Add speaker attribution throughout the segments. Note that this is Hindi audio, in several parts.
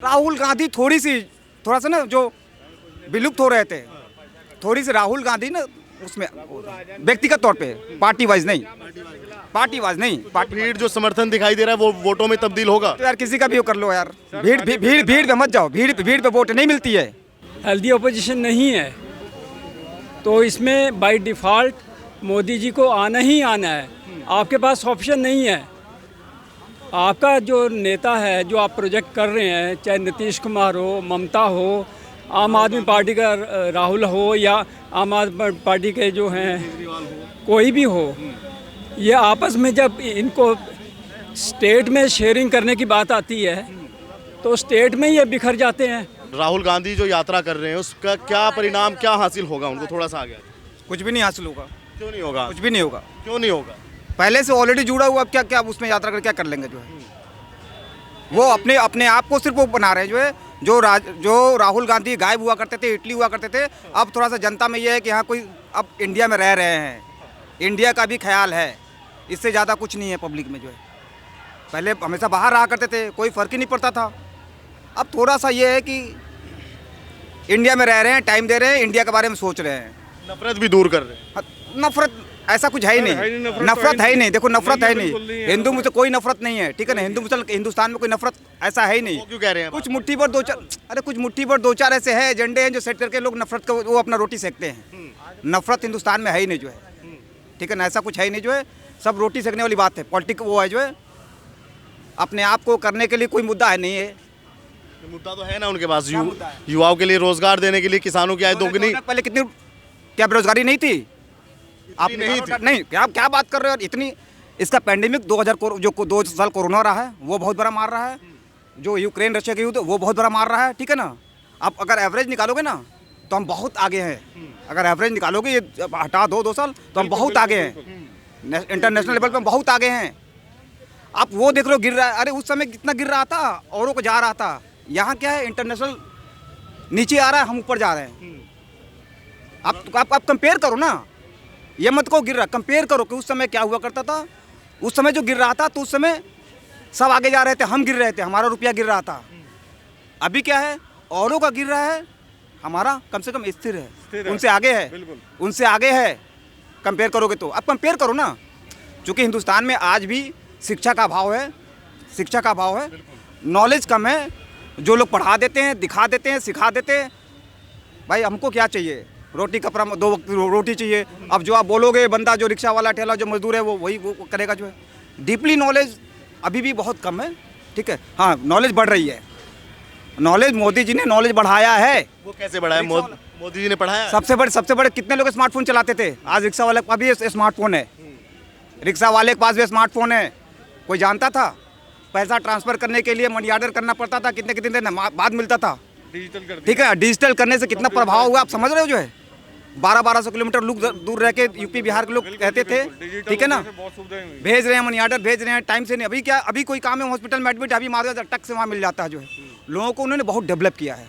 Speaker 1: राहुल गांधी थोड़ा सा ना जो विलुप्त हो रहे थे, थोड़ी सी राहुल गांधी ना उसमें व्यक्तिगत तौर पे, पार्टी वाइज नहीं, पार्टी
Speaker 2: भीड़ जो समर्थन दिखाई दे रहा है वो वोटों में तब्दील होगा।
Speaker 1: तो यार किसी का भी वो कर लो यार, भीड़ पे मत जाओ, भीड़ पे वोट नहीं मिलती है।
Speaker 3: हेल्दी अपोजिशन नहीं है तो इसमें बाय डिफ़ॉल्ट मोदी जी को आना ही आना है। आपके पास ऑप्शन नहीं है। आपका जो नेता है, जो आप प्रोजेक्ट कर रहे हैं, चाहे नीतीश कुमार हो, ममता हो, आम आदमी पार्टी का राहुल हो या आम आदमी पार्टी के जो हैं कोई भी हो, ये आपस में जब इनको स्टेट में शेयरिंग करने की बात आती है तो स्टेट में ये बिखर जाते हैं।
Speaker 2: राहुल गांधी जो यात्रा कर रहे हैं उसका क्या परिणाम, क्या हासिल होगा उनको, थोड़ा सा आगे।
Speaker 1: कुछ भी नहीं हासिल होगा।
Speaker 2: क्यों नहीं होगा?
Speaker 1: कुछ भी नहीं होगा।
Speaker 2: क्यों नहीं होगा?
Speaker 1: पहले से ऑलरेडी जुड़ा हुआ, अब क्या उसमें यात्रा कर क्या कर लेंगे? जो है वो अपने आप को सिर्फ वो बना रहे हैं, जो है जो राहुल गांधी गायब हुआ करते थे, इटली हुआ करते थे, अब थोड़ा सा जनता में ये है कि हाँ कोई अब इंडिया में रह रहे हैं, इंडिया का भी ख्याल है। इससे ज़्यादा कुछ नहीं है पब्लिक में। जो है पहले हमेशा बाहर रहा करते थे, कोई फ़र्क ही नहीं पड़ता था। अब थोड़ा सा ये है कि इंडिया में रह रहे हैं, टाइम दे रहे हैं, इंडिया के बारे में सोच रहे हैं।
Speaker 2: नफरत भी दूर कर रहे हैं।
Speaker 1: नफरत ऐसा कुछ है ही नहीं, नफरत है ही नहीं। देखो नफरत है ही नहीं, हिंदू मुझसे कोई नफरत नहीं है, ठीक है ना। हिंदुस्तान में कोई नफरत ऐसा है ही नहीं।
Speaker 2: क्यों कह रहे हैं?
Speaker 1: कुछ मुट्ठी भर दो चार ऐसे है एजेंडे हैं जो सेट करके लोग नफरत को वो अपना रोटी सेकते हैं। नफरत हिंदुस्तान में है ही नहीं, जो है ठीक है ना, ऐसा कुछ है ही नहीं। जो है सब रोटी सेकने वाली बात है। पॉलिटिक वो है जो है अपने आप को करने के लिए कोई मुद्दा है नहीं है।
Speaker 2: मुद्दा तो है ना उनके पास, युवाओं के लिए रोजगार देने के लिए, किसानों की आय दोगुनी।
Speaker 1: पहले कितनी क्या बेरोजगारी नहीं थी? आप नहीं क्या बात कर रहे हो इतनी? इसका पैंडेमिक 2 साल कोरोना रहा है, वो बहुत बड़ा मार रहा है। जो यूक्रेन रशिया के युद्ध, वो बहुत बड़ा मार रहा है, ठीक है ना। आप अगर एवरेज निकालोगे ना तो हम बहुत आगे हैं। अगर एवरेज निकालोगे, ये हटा दो 2 साल, तो हम बहुत आगे हैं, इंटरनेशनल लेवल पर बहुत आगे हैं। आप वो देख लो गिर रहा है, अरे उस समय कितना गिर रहा था, औरों को जा रहा था। यहाँ क्या है, इंटरनेशनल नीचे आ रहा है, हम ऊपर जा रहे हैं। आप कंपेयर करो ना, ये मत को गिर रहा, कंपेयर करो कि उस समय क्या हुआ करता था। उस समय जो गिर रहा था तो उस समय सब आगे जा रहे थे, हम गिर रहे थे, हमारा रुपया गिर रहा था। अभी क्या है, औरों का गिर रहा है, हमारा कम से कम स्थिर है, उनसे आगे है, उनसे आगे है। कंपेयर करोगे तो अब कंपेयर करो ना, क्योंकि हिंदुस्तान में आज भी शिक्षा का अभाव है, नॉलेज कम है। जो लोग पढ़ा देते हैं, दिखा देते हैं, सिखा देते हैं। भाई हमको क्या चाहिए? रोटी कपड़ा, 2 वक्त रोटी चाहिए। अब जो आप बोलोगे, बंदा जो रिक्शा वाला, ठेला, जो मजदूर है, वो करेगा। जो है डीपली नॉलेज अभी भी बहुत कम है, ठीक है। हाँ, नॉलेज बढ़ रही है। नॉलेज मोदी जी ने नॉलेज बढ़ाया है।
Speaker 2: वो कैसे बढ़ाया? मोदी जी ने पढ़ाया।
Speaker 1: सबसे बड़े कितने लोग स्मार्टफोन चलाते थे, आज रिक्शा वाले के पास भी स्मार्टफोन है। रिक्शा वाले के पास भी स्मार्टफोन है। कोई जानता था? पैसा ट्रांसफर करने के लिए मनी ऑर्डर करना पड़ता था, कितने दिन बाद मिलता था, ठीक है। डिजिटल करने से कितना प्रभाव हुआ, आप समझ रहे हो? जो है 1200 किलोमीटर लोग दूर रह के यूपी बिहार के लोग कहते थे, ठीक है ना, भेज रहे हैं मनी ऑर्डर, भेज रहे हैं टाइम से नहीं। अभी क्या, अभी कोई काम है हॉस्पिटल में एडमिट, अभी मार टक से वहाँ मिल जाता है। जो है लोगों को उन्होंने बहुत डेवलप किया है।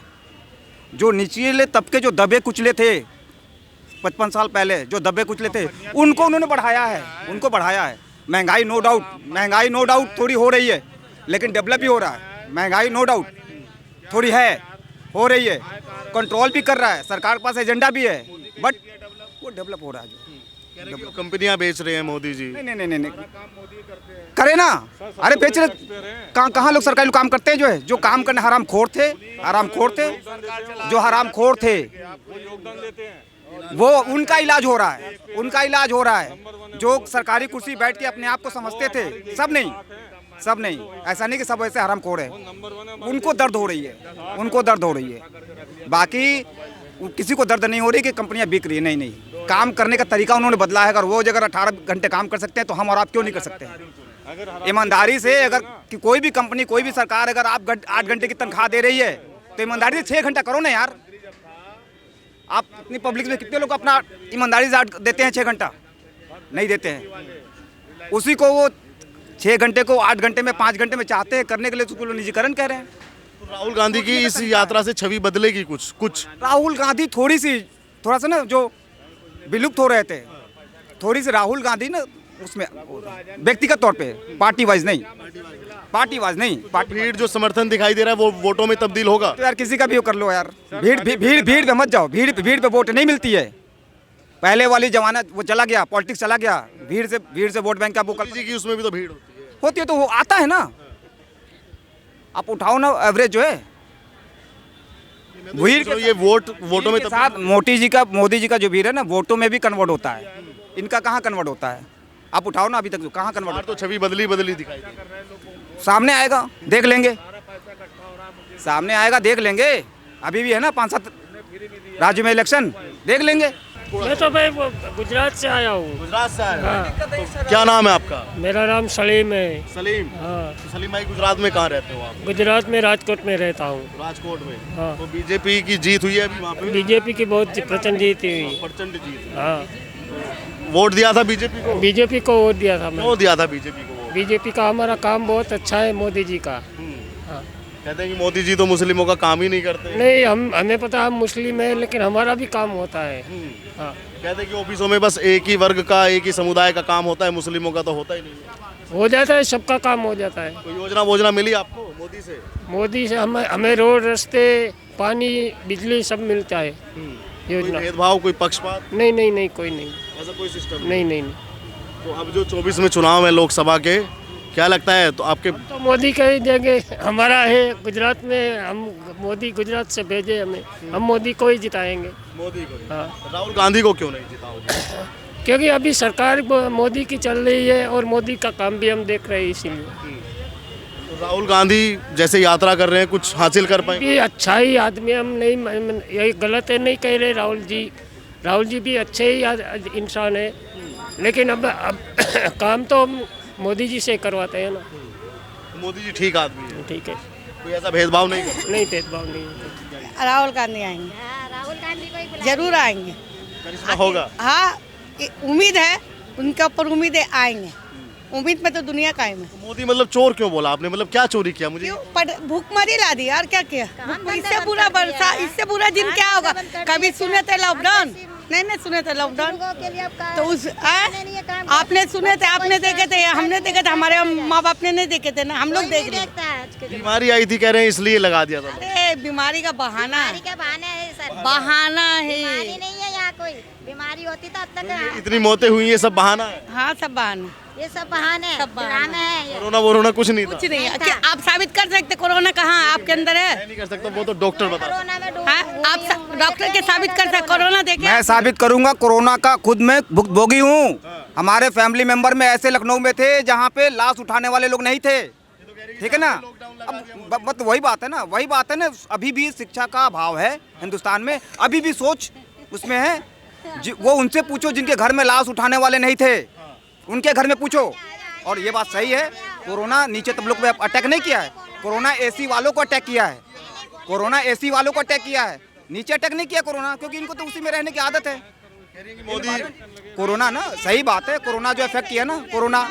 Speaker 1: जो निचले तबके जो दबे कुचले थे 55 साल पहले, जो दबे कुचले थे, उनको उन्होंने बढ़ाया है। महंगाई नो डाउट थोड़ी हो रही है, लेकिन डेवलप भी हो रहा है। महंगाई नो डाउट थोड़ी है, हो रही है, कंट्रोल भी कर रहा है, सरकार के पास एजेंडा भी है, बट वो डेवलप हो रहा है। जो
Speaker 2: कंपनियां बेच रहे हैं मोदी जी।
Speaker 1: नहीं करे ना। अरे बेच रहे, कहाँ लोग सरकारी काम करते हैं? जो काम करने हरामखोर थे, जो हरामखोर थे, वो उनका इलाज हो रहा है। जो सरकारी कुर्सी बैठ के अपने आप को समझते थे, सब नहीं, ऐसा नहीं कि सब ऐसे हरामखोर है। उनको दर्द हो रही है, बाकी किसी को दर्द नहीं हो रही कि कंपनियां बिक रही है। नहीं, काम करने का तरीका उन्होंने बदला है। अगर वो अगर 18 घंटे काम कर सकते हैं तो हम और आप क्यों नहीं कर सकते हैं? ईमानदारी से अगर कि कोई भी कंपनी, कोई भी सरकार अगर आप 8 घंटे की तनख्वाह दे रही है तो ईमानदारी से 6 घंटा करो ना यार। आप इतनी पब्लिक में कितने लोग अपना ईमानदारी से देते हैं 6 घंटा? नहीं देते हैं। उसी को वो 6 घंटे को 8 घंटे में, 5 घंटे में चाहते हैं करने के लिए, तो निजीकरण कह रहे हैं।
Speaker 2: राहुल गांधी की इस यात्रा से छवि बदलेगी कुछ?
Speaker 1: राहुल गांधी थोड़ा सा ना जो विलुप्त हो रहे थे, थोड़ी सी राहुल गांधी ना उसमें व्यक्तिगत तौर पे, पार्टी वाइज नहीं, पार्टी वाइज नहीं।
Speaker 2: पार्टी भीड़ जो समर्थन दिखाई दे रहा है वो वोटों में तब्दील होगा।
Speaker 1: तो यार किसी का भी वो कर लो यार, भीड़ पे मत जाओ, भीड़ पे वोट नहीं मिलती है। पहले वाली जमाना वो चला गया, पॉलिटिक्स चला गया, भीड़ से वोट बैंक का वो
Speaker 2: मोदी जी की उसमें भी तो भीड़
Speaker 1: होती है, तो वो आता है ना। आप उठाओ ना एवरेज जो है भीड़ के
Speaker 2: ये वोटों में
Speaker 1: साथ मोदी जी का जो भीड़ है ना, वोटों में भी कन्वर्ट होता है। इनका कहाँ कन्वर्ट होता है? आप उठाओ ना, अभी तक जो कहाँ कन्वर्ट
Speaker 2: तो छवि बदली दिखाई दे रही है।
Speaker 1: सामने आएगा, देख लेंगे, सामने आएगा, देख लेंगे। अभी भी है ना 5-7 राज्य में इलेक्शन, देख लेंगे।
Speaker 4: मैं तो भाई गुजरात से आया हूँ।
Speaker 2: गुजरात से आए हैं? तो क्या नाम है आपका?
Speaker 4: मेरा नाम सलीम है।
Speaker 2: सलीम।
Speaker 4: हाँ,
Speaker 2: तो सलीम भाई गुजरात में कहाँ रहते हो आप?
Speaker 4: गुजरात में राजकोट में रहता हूँ।
Speaker 2: राजकोट में।
Speaker 4: हाँ।
Speaker 2: तो बीजेपी की जीत हुई है अभी वहाँ पे?
Speaker 4: बीजेपी की बहुत प्रचंड जीत हुई।
Speaker 2: प्रचंड जीत।
Speaker 4: हाँ,
Speaker 2: वोट दिया था बीजेपी को?
Speaker 4: बीजेपी को वोट दिया था मैं।
Speaker 2: क्यों दिया था बीजेपी को वोट?
Speaker 4: बीजेपी का हमारा काम बहुत अच्छा है, मोदी जी का। हाँ।
Speaker 2: कहते हैं कि मोदी जी तो मुस्लिमों का काम ही नहीं करते।
Speaker 4: नहीं, हमें पता हम मुस्लिम है, लेकिन हमारा भी काम होता है। हाँ।
Speaker 2: कहते हैं कि ऑफिसों में बस एक ही वर्ग का, एक ही समुदाय का काम होता है, मुस्लिमों का तो होता ही नहीं।
Speaker 4: हो जाता है, सबका काम हो जाता है।
Speaker 2: कोई योजना मिली आपको मोदी से?
Speaker 4: मोदी से हमें रोड, रास्ते, पानी, बिजली सब मिलता है।
Speaker 2: कोई
Speaker 4: योजना
Speaker 2: भेदभाव, कोई पक्षपात?
Speaker 4: नहीं, कोई नहीं।
Speaker 2: ऐसा कोई सिस्टम
Speaker 4: नहीं।
Speaker 2: तो अब जो 24 में चुनाव है लोकसभा के, क्या लगता है तो आपके?
Speaker 4: तो मोदी का ही देंगे, हमारा है गुजरात में, हम मोदी गुजरात से भेजे हमें, हम मोदी को ही जिताएंगे।
Speaker 2: मोदी को?
Speaker 4: हाँ।
Speaker 2: राहुल गांधी को क्यों नहीं जिताओगे?
Speaker 4: क्योंकि अभी सरकार मोदी की चल रही है और मोदी का काम भी हम देख रहे हैं, इसीलिए।
Speaker 2: तो राहुल गांधी जैसे यात्रा कर रहे हैं, कुछ हासिल कर पाएंगे?
Speaker 4: ये अच्छा ही आदमी, हम नहीं, यही गलत है नहीं कह रहे। राहुल जी भी अच्छे ही इंसान है, लेकिन अब काम तो हम मोदी जी से करवाते हैं ना।
Speaker 2: मोदी जी ठीक आदमी है?
Speaker 4: ठीक है,
Speaker 2: कोई ऐसा भेदभाव नहीं करते?
Speaker 4: नहीं भेदभाव नहीं।
Speaker 5: राहुल गांधी आएंगे,
Speaker 6: राहुल गांधी को
Speaker 5: जरूर आएंगे।
Speaker 2: करिश्मा होगा?
Speaker 5: हाँ, उम्मीद है, उनके ऊपर उम्मीद है, आएंगे। उम्मीद में तो दुनिया कायम है।
Speaker 2: तो मोदी मतलब चोर क्यों बोला आपने? मतलब क्या चोरी किया? मुझे
Speaker 5: भूखमरी ला दी यार, क्या किया? इससे बुरा बरसा, इससे बुरा दिन क्या होगा? कभी सुने थे लॉकडाउन? नहीं सुने थे लॉकडाउन। तो उस आपने सुने थे, आपने देखे थे, हमने देखे थे, हमारे माँ बाप ने नहीं देखे थे ना, हम लोग देख रहे हैं।
Speaker 2: बीमारी आई थी कह रहे हैं, इसलिए लगा दिया था।
Speaker 5: अरे बीमारी का बहाना है, बहाना है।
Speaker 6: नहीं है यहाँ कोई बीमारी होती तो अब तक
Speaker 2: इतनी मौतें हुई, ये सब बहाना है?
Speaker 5: हाँ, सब बहाना,
Speaker 6: ये सब बहाने हैं,
Speaker 5: सब बहाने
Speaker 6: हैं ये।
Speaker 2: कोरोना कुछ नहीं था?
Speaker 5: कुछ नहीं है। क्या आप साबित कर सकते कोरोना कहाँ आपके अंदर है?
Speaker 2: मैं नहीं कर सकता, वो तो डॉक्टर बता।
Speaker 6: कोरोना में
Speaker 5: हाँ, आप डॉक्टर के साबित कर सकते कोरोना देखे?
Speaker 1: मैं साबित करूंगा, कोरोना का खुद मैं भुक्तभोगी हूँ। हमारे फैमिली मेंबर में ऐसे लखनऊ में थे जहाँ पे लाश उठाने वाले लोग नहीं थे, ठीक है ना। अब तो वही बात है ना, अभी भी शिक्षा का अभाव है हिंदुस्तान में, अभी भी सोच उसमें है। वो उनसे पूछो जिनके घर में लाश उठाने वाले नहीं थे, उनके घर में पूछो। और ये बात सही है, कोरोना नीचे तबलों पे अटैक नहीं किया है, कोरोना एसी वालों को अटैक किया है, कोरोना एसी वालों को अटैक किया है, नीचे अटैक नहीं किया कोरोना, क्योंकि इनको तो उसी में रहने की आदत है।
Speaker 2: मोदी
Speaker 1: कोरोना ना, सही बात है, कोरोना जो इफेक्ट किया ना, corona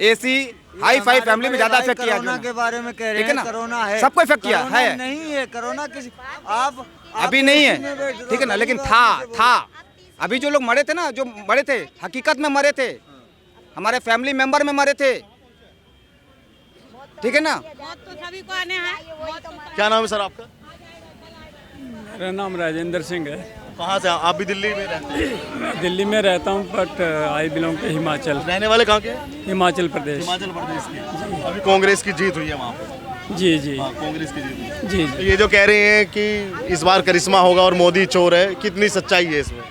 Speaker 1: AC hi fi family में ज्यादा इफेक्ट किया।
Speaker 7: कोरोना के बारे में कह रहे
Speaker 1: ठीक है
Speaker 7: हैं,
Speaker 1: ना,
Speaker 7: कोरोना है,
Speaker 1: सबको इफेक्ट किया है।
Speaker 7: नहीं है कोरोना किसी आप
Speaker 1: अभी नहीं है, ठीक है ना, लेकिन था। अभी जो लोग मरे थे ना, जो मरे थे हकीकत में मरे थे, हमारे फैमिली मेंबर में मरे थे, ठीक है ना।
Speaker 5: तो सभी को आने हैं।
Speaker 2: क्या नाम है सर आपका?
Speaker 3: मेरा नाम राजेंद्र सिंह है।
Speaker 2: कहाँ से? आप भी दिल्ली में रहते हैं?
Speaker 3: मैं दिल्ली में रहता हूँ, but I belong to Himachal.
Speaker 2: रहने वाले कहाँ के?
Speaker 3: हिमाचल प्रदेश।
Speaker 2: हिमाचल प्रदेश के। अभी कांग्रेस की जीत हुई है वहाँ पे?
Speaker 3: जी।
Speaker 2: हाँ, कांग्रेस की जीत।
Speaker 3: जी।
Speaker 2: तो ये जो कह रहे हैं कि इस बार करिश्मा होगा और मोदी चोर है, कितनी सच्चाई है इसमें?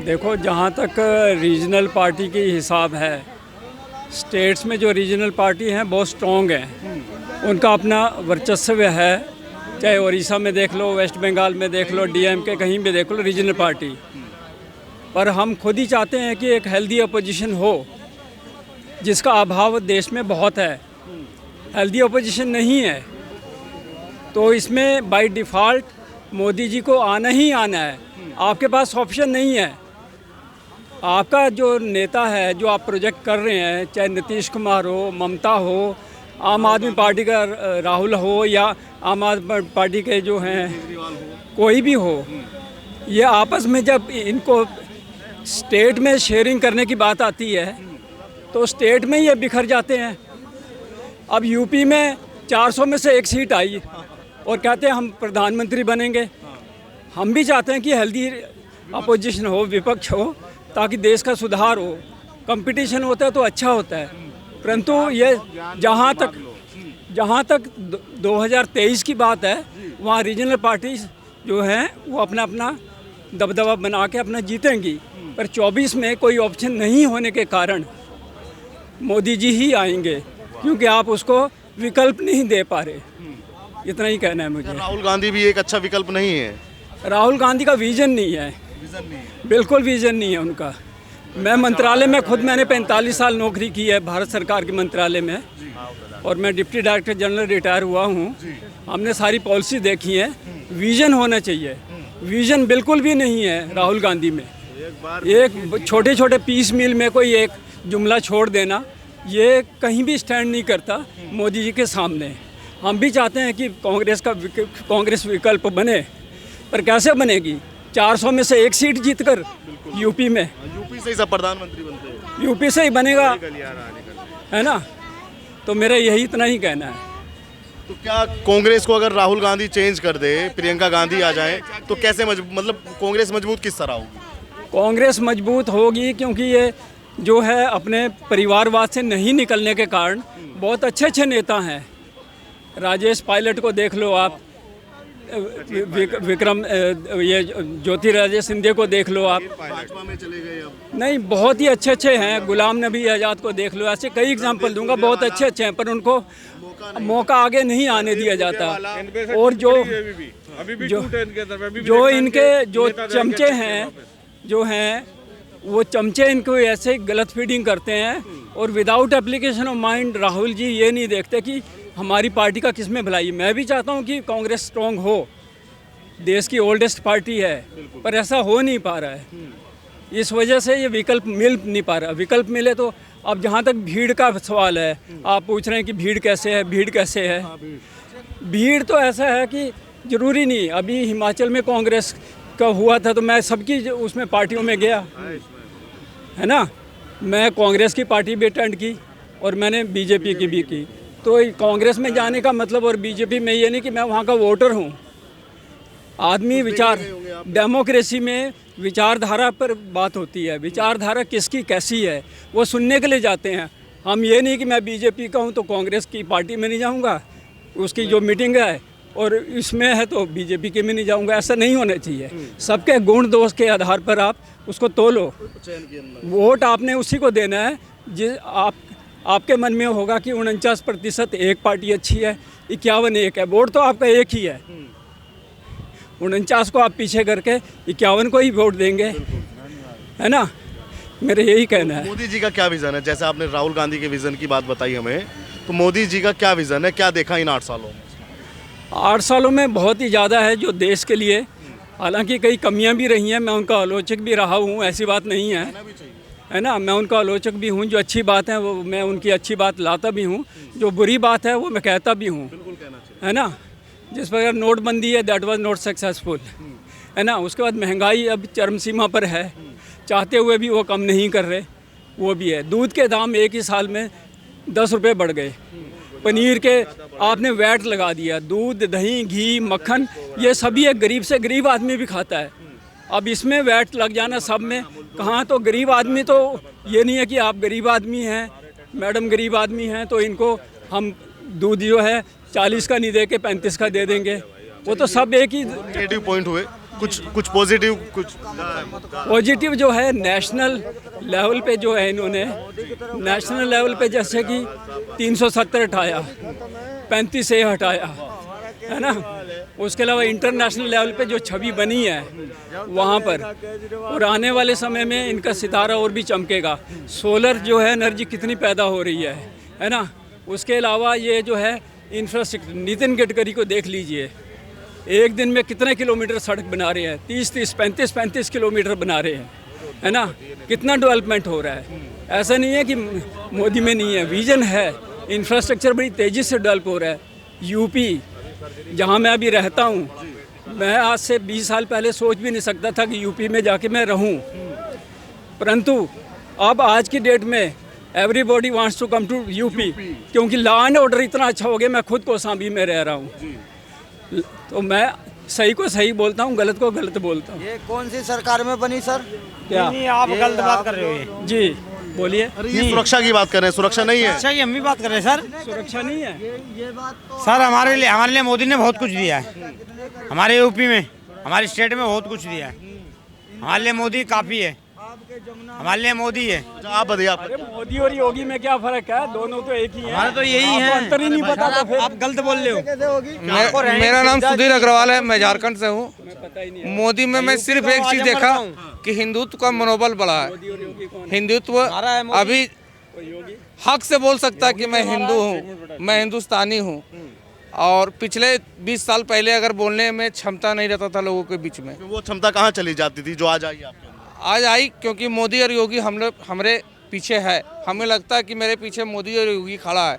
Speaker 3: देखो, जहाँ तक रीजनल पार्टी की हिसाब है, स्टेट्स में जो रीजनल पार्टी हैं बहुत स्ट्रॉन्ग हैं, उनका अपना वर्चस्व है। चाहे उड़ीसा में देख लो, वेस्ट बंगाल में देख लो, डीएमके कहीं भी देख लो, रीजनल पार्टी। पर हम खुद ही चाहते हैं कि एक हेल्दी अपोजिशन हो, जिसका अभाव देश में बहुत है। हेल्दी अपोजिशन नहीं है, तो इसमें बाय डिफ़ॉल्ट मोदी जी को आना ही आना है। आपके पास ऑप्शन नहीं है। आपका जो नेता है, जो आप प्रोजेक्ट कर रहे हैं, चाहे नीतीश कुमार हो, ममता हो, आम आदमी पार्टी का राहुल हो, या आम आदमी पार्टी के जो हैं कोई भी हो, ये आपस में जब इनको स्टेट में शेयरिंग करने की बात आती है तो स्टेट में ही ये बिखर जाते हैं। अब यूपी में 400 में से 1 सीट आई और कहते हैं हम प्रधानमंत्री बनेंगे। हम भी चाहते हैं कि हेल्दी अपोजिशन हो, विपक्ष हो, ताकि देश का सुधार हो। कंपटीशन होता है तो अच्छा होता है, परंतु ये जहाँ तक 2023 की बात है, वहाँ रीजनल पार्टीज जो हैं वो अपना अपना दबदबा बना के अपना जीतेंगी, पर 24 में कोई ऑप्शन नहीं होने के कारण मोदी जी ही आएंगे, क्योंकि आप उसको विकल्प नहीं दे पा रहे। इतना ही कहना है मुझे।
Speaker 2: राहुल गांधी भी एक अच्छा विकल्प नहीं है?
Speaker 3: राहुल गांधी का विजन नहीं है, बिल्कुल विजन नहीं है उनका। मैं मंत्रालय में खुद मैंने 45 साल नौकरी की है भारत सरकार के मंत्रालय में, और मैं डिप्टी डायरेक्टर जनरल रिटायर हुआ हूँ। हमने सारी पॉलिसी देखी है। विजन होना चाहिए, विजन बिल्कुल भी नहीं है राहुल गांधी में। एक छोटे छोटे पीस मील में कोई एक जुमला छोड़ देना, ये कहीं भी स्टैंड नहीं करता मोदी जी के सामने। हम भी चाहते हैं कि कांग्रेस विकल्प बने, पर कैसे बनेगी? 400 में से 1 सीट जीतकर यूपी में,
Speaker 2: यूपी से ही सब प्रधानमंत्री बनते हैं,
Speaker 3: यूपी से ही बनेगा, है ना? तो मेरा यही इतना ही कहना है।
Speaker 2: तो क्या कांग्रेस को अगर राहुल गांधी चेंज कर दे, प्रियंका गांधी आ जाए, तो कैसे मतलब कांग्रेस मजबूत किस तरह होगी?
Speaker 3: कांग्रेस मजबूत होगी क्योंकि ये जो है अपने परिवारवाद से नहीं निकलने के कारण बहुत अच्छे अच्छे नेता हैं। राजेश पायलट को देख लो आप, विक्रम ये ज्योतिरादित्य सिंधिया को देख लो आप,
Speaker 2: भाजपा में चले गए अब।
Speaker 3: नहीं बहुत ही अच्छे अच्छे हैं। गुलाम नबी आज़ाद को देख लो, ऐसे कई एग्जाम्पल दूंगा, बहुत अच्छे अच्छे हैं, पर उनको मौका आगे नहीं आने दिया जाता। और जो इनके जो चमचे हैं जो हैं वो चमचे इनको ऐसे गलत फीडिंग करते हैं, और without application of mind Rahul ji ये नहीं देखते कि हमारी पार्टी का किस में भलाई। मैं भी चाहता हूँ कि कांग्रेस स्ट्रॉन्ग हो, देश की ओल्डेस्ट पार्टी है, पर ऐसा हो नहीं पा रहा है। इस वजह से ये विकल्प मिल नहीं पा रहा। विकल्प मिले तो, अब जहाँ तक भीड़ का सवाल है, आप पूछ रहे हैं कि भीड़ कैसे है, भीड़ कैसे है? भीड़ तो ऐसा है कि ज़रूरी नहीं। अभी हिमाचल में कांग्रेस का हुआ था तो मैं सबकी उसमें पार्टियों में गया, है ना? मैं कांग्रेस की पार्टी भी अटेंड की और मैंने बीजेपी की भी की। तो कांग्रेस में जाने का मतलब और बीजेपी में ये नहीं कि मैं वहाँ का वोटर हूँ। आदमी विचार, डेमोक्रेसी में विचारधारा पर बात होती है। विचारधारा किसकी कैसी है वो सुनने के लिए जाते हैं। हम ये नहीं कि मैं बीजेपी का हूँ तो कांग्रेस की पार्टी में नहीं जाऊँगा, उसकी जो मीटिंग है और इसमें है तो बीजेपी के में नहीं जाऊँगा। ऐसा नहीं होना चाहिए। सबके गुण दोष के आधार पर आप उसको तोलो। वोट आपने उसी को देना है जिस आपके मन में होगा कि 49% एक पार्टी अच्छी है, 51 एक है। वोट तो आपका एक ही है, 49 को आप पीछे करके 51 को ही वोट देंगे, है ना? मेरा यही कहना है।
Speaker 2: मोदी जी का क्या विज़न है? जैसे आपने राहुल गांधी के विज़न की बात बताई हमें, तो मोदी जी का क्या विज़न है? क्या देखा इन 8 सालों में?
Speaker 3: 8 सालों में बहुत ही ज़्यादा है जो देश के लिए। हालांकि कई कमियां भी रही हैं, मैं उनका आलोचक भी रहा हूं, ऐसी बात नहीं है ना? मैं उनका आलोचक भी हूं। जो अच्छी बात है वो मैं उनकी अच्छी बात लाता भी हूं, जो बुरी बात है वो मैं कहता भी हूं, है ना? जिस प्रकार नोटबंदी है, दैट वाज नॉट सक्सेसफुल, है ना? उसके बाद महंगाई अब चरम सीमा पर है, चाहते हुए भी वो कम नहीं कर रहे, वो भी है। दूध के दाम एक ही साल में 10 रुपये बढ़ गए। पनीर के आपने वैट लगा दिया। दूध, दही, घी, मक्खन, ये सभी एक गरीब से गरीब आदमी भी खाता है। अब इसमें वैट लग जाना सब में, कहाँ? तो गरीब आदमी तो ये नहीं है कि आप गरीब आदमी हैं, मैडम गरीब आदमी हैं तो इनको हम दूध जो है 40 का नहीं दे के 35 का दे देंगे। वो तो सब एक ही
Speaker 2: नेगेटिव पॉइंट हुए, कुछ पॉजिटिव, कुछ
Speaker 3: पॉजिटिव जो है नेशनल लेवल पे जो है इन्होंने नेशनल लेवल पे जैसे कि 370 हटाया, 35 से हटाया, है ना? उसके अलावा इंटरनेशनल लेवल पे जो छवि बनी है वहाँ पर, और आने वाले समय में इनका सितारा और भी चमकेगा। सोलर जो है एनर्जी कितनी पैदा हो रही है ना? उसके अलावा ये जो है इंफ्रास्ट्रक्चर, नितिन गडकरी को देख लीजिए, एक दिन में कितने किलोमीटर सड़क बना रहे हैं, 30-30, 35-35 किलोमीटर बना रहे हैं, है ना? कितना डेवलपमेंट हो रहा है। ऐसा नहीं है कि मोदी में नहीं है, विजन है। इंफ्रास्ट्रक्चर बड़ी तेज़ी से डेवलप हो रहा है। यूपी जहाँ मैं अभी रहता हूँ, मैं आज से 20 साल पहले सोच भी नहीं सकता था कि यूपी में जाके मैं रहूँ। परंतु अब आज की डेट में everybody wants to come to UP, क्योंकि लॉ एंड ऑर्डर इतना अच्छा हो गया। मैं खुद कौसाम्बी में रह रहा हूँ, तो मैं सही को सही बोलता हूँ, गलत को गलत बोलता हूँ।
Speaker 7: ये कौन सी सरकार में बनी सर?
Speaker 3: क्या
Speaker 8: आप गलत बात कर रहे हो ये।
Speaker 3: जी बोलिए।
Speaker 2: अरे ये सुरक्षा की बात कर रहे हैं, सुरक्षा नहीं है।
Speaker 8: अच्छा, की हम भी बात कर रहे हैं सर।
Speaker 3: सुरक्षा नहीं है
Speaker 8: सर हमारे लिए मोदी ने बहुत कुछ दिया है। हमारे यूपी में, हमारे स्टेट में बहुत कुछ दिया है। हमारे लिए मोदी काफ़ी है, हमारे लिए मोदी है।
Speaker 2: अच्छा, आप बताइए आप।
Speaker 3: अरे मोदी और योगी में क्या फर्क है? दोनों तो एक ही है।
Speaker 8: हमारा तो यही
Speaker 3: आपको
Speaker 8: है।
Speaker 3: अंतर ही नहीं पता तो फिर
Speaker 8: आप गलत बोल रहे हो।
Speaker 9: मेरा नाम सुधीर अग्रवाल है, मैं झारखंड से हूँ।
Speaker 3: पता ही नहीं है।
Speaker 9: मोदी में मैं सिर्फ एक चीज देखा कि हिंदुत्व का मनोबल बढ़ा है।
Speaker 3: मोदी और योगी कौन है?
Speaker 9: हिंदुत्व अभी
Speaker 3: कोई योगी?
Speaker 9: हक से बोल सकता है कि मैं हिंदू हूँ, मैं हिंदुस्तानी हूँ। और पिछले 20 साल पहले अगर बोलने में क्षमता नहीं रहता था लोगों के बीच में,
Speaker 2: वो क्षमता कहाँ चली जाती थी जो आज आई आपके अंदर?
Speaker 9: आज आई, क्योंकि मोदी और योगी हम लोग हमारे पीछे है। हमें लगता है कि मेरे पीछे मोदी और योगी खड़ा है,